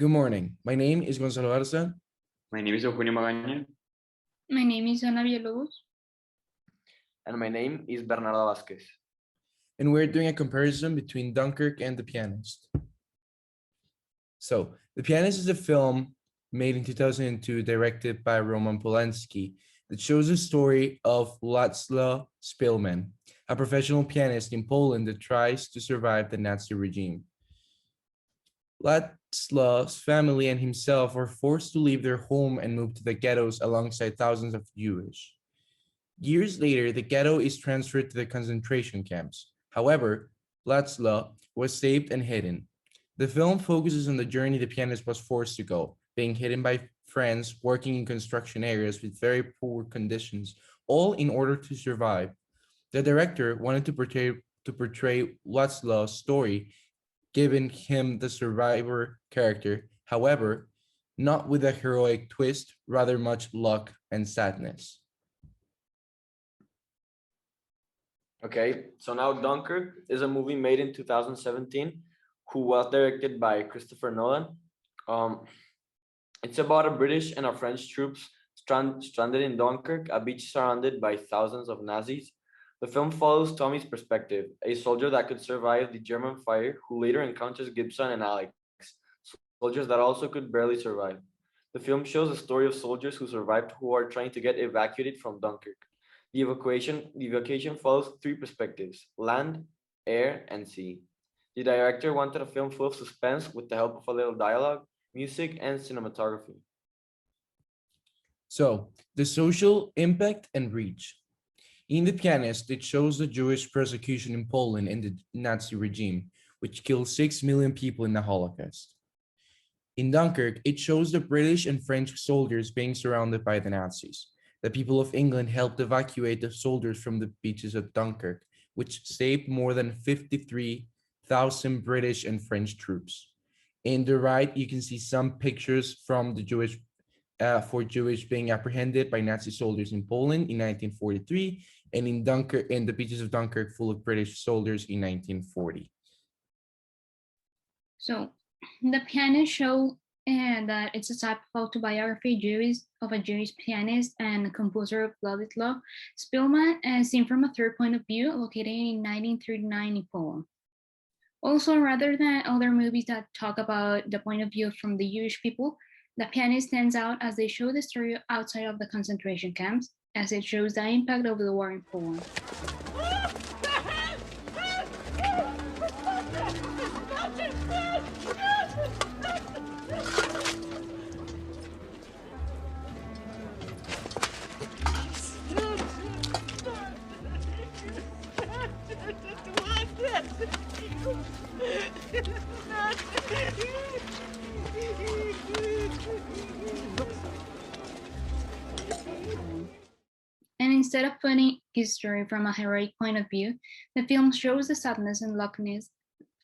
Good morning. My name is Gonzalo Arza, My name is Eugenio Magaña. My name is Ana Villalobos. And my name is Bernardo Vasquez. and we're doing a comparison between Dunkirk and The Pianist. So, The Pianist is a film made in 2002, directed by Roman Polanski, that shows the story of Laszlo Spielman, a professional pianist in Poland that tries to survive the Nazi regime. Laszlo's family and himself are forced to leave their home and move to the ghettos alongside thousands of Jewish. Years later, the ghetto is transferred to the concentration camps. However, Laszlo was saved and hidden. The film focuses on the journey the pianist was forced to go, being hidden by friends, working in construction areas with very poor conditions, all in order to survive. The director wanted to portray Laszlo's story, giving him the survivor character, however, not with a heroic twist, rather much luck and sadness. Okay, so now Dunkirk is a movie made in 2017 who was directed by Christopher Nolan. It's about a British and a French troops stranded in Dunkirk, a beach surrounded by thousands of Nazis. The film follows Tommy's perspective, a soldier that could survive the German fire who later encounters Gibson and Alex, soldiers that also could barely survive. The film shows the story of soldiers who survived who are trying to get evacuated from Dunkirk. The evacuation follows three perspectives: land, air, and sea. The director wanted a film full of suspense with the help of a little dialogue, music, and cinematography. So, the social impact and reach. In The Pianist, it shows the Jewish persecution in Poland and the Nazi regime, which killed 6 million people in the Holocaust. In Dunkirk, it shows the British and French soldiers being surrounded by the Nazis. The people of England helped evacuate the soldiers from the beaches of Dunkirk, which saved more than 53,000 British and French troops. In the right, you can see some pictures from the Jewish being apprehended by Nazi soldiers in Poland in 1943, and in Dunkirk, in the beaches of Dunkirk, full of British soldiers in 1940. So, the pianist show that it's a type of autobiography of a Jewish pianist and composer of Władysław Spielman, seen from a third point of view, located in 1939 in Poland. Also, rather than other movies that talk about the point of view from the Jewish people, The Pianist stands out as they show the story outside of the concentration camps, as it shows the impact of the war in Poland. And instead of putting history from a heroic point of view, the film shows the sadness and luckiness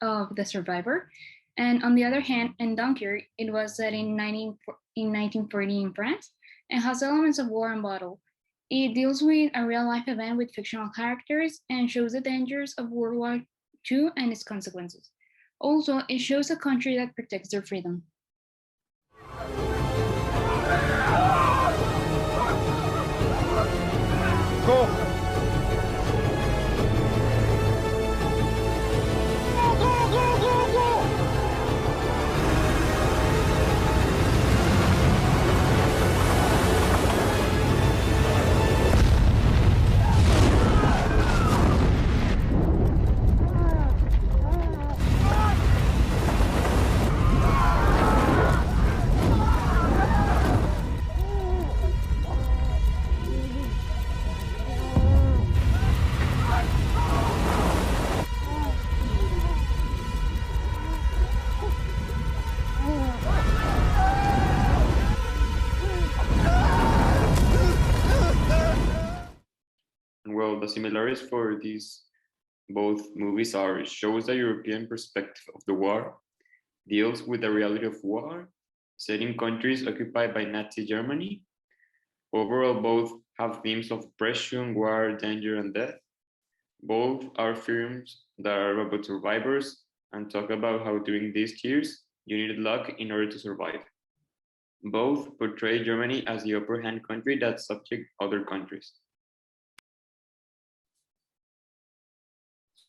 of the survivor. And on the other hand, in Dunkirk, it was set in 1940 in France and has elements of war and battle. It deals with a real-life event with fictional characters and shows the dangers of World War II and its consequences. Also, it shows a country that protects their freedom. Go! Well, the similarities for these both movies are: it shows the European perspective of the war, deals with the reality of war, set in countries occupied by Nazi Germany. Overall, both have themes of oppression, war, danger, and death. Both are films that are about survivors and talk about how during these years, You needed luck in order to survive. Both portray Germany as the upper hand country that subject other countries.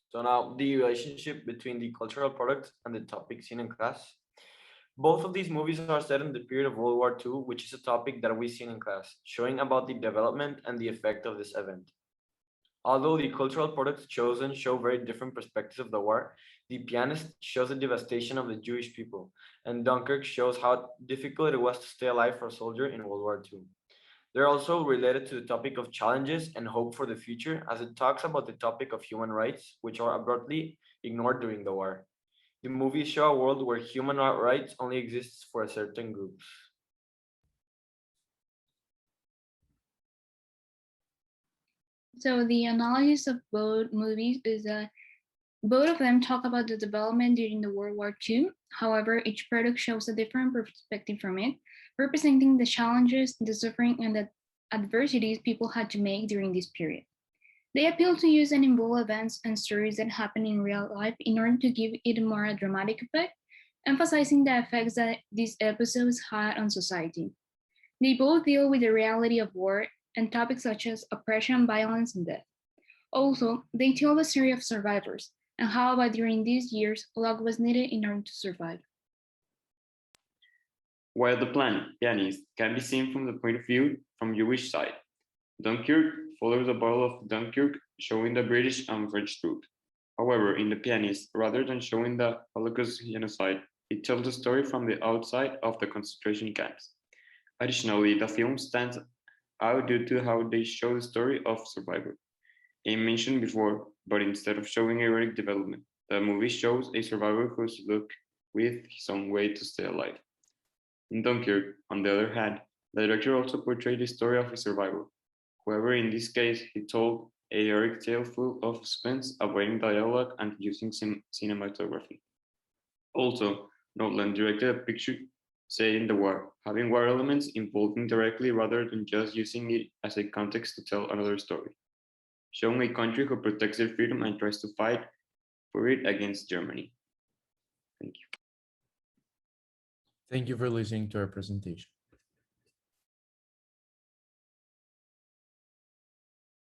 So now the relationship between the cultural product and the topic seen in class. Both of these movies are set in the period of World War II, which is a topic that we've seen in class, showing about the development and the effect of this event. Although the cultural products chosen show very different perspectives of the war, The Pianist shows the devastation of the Jewish people, and Dunkirk shows how difficult it was to stay alive for a soldier in World War II. They're also related to the topic of challenges and hope for the future, as it talks about the topic of human rights, which are abruptly ignored during the war. The movies show a world where human rights only exists for a certain groups. So the analysis of both movies is that both of them talk about the development during the World War II. However, each product shows a different perspective from it, representing the challenges, the suffering, and the adversities people had to make during this period. They appeal to use and involve events and stories that happen in real life in order to give it a more dramatic effect, emphasizing the effects that these episodes had on society. They both deal with the reality of war and topics such as oppression, violence, and death. Also, they tell the story of survivors and how during these years luck was needed in order to survive. While the pianist can be seen from the point of view from Jewish side, Dunkirk follows the Battle of Dunkirk, showing the British and French troops. However, in The Pianist, rather than showing the Holocaust genocide, it tells the story from the outside of the concentration camps. Additionally, the film stands out due to how they show the story of survivor. I mentioned before, but instead of showing heroic development, the movie shows a survivor who's looked with his own way to stay alive. In Dunkirk, on the other hand, the director also portrayed the story of a survivor. However, in this case, he told a heroic tale full of suspense, avoiding dialogue and using cinematography. Also, Nolan directed a picture set in the war, having war elements involved indirectly rather than just using it as a context to tell another story, showing a country who protects their freedom and tries to fight for it against Germany. Thank you. Thank you for listening to our presentation.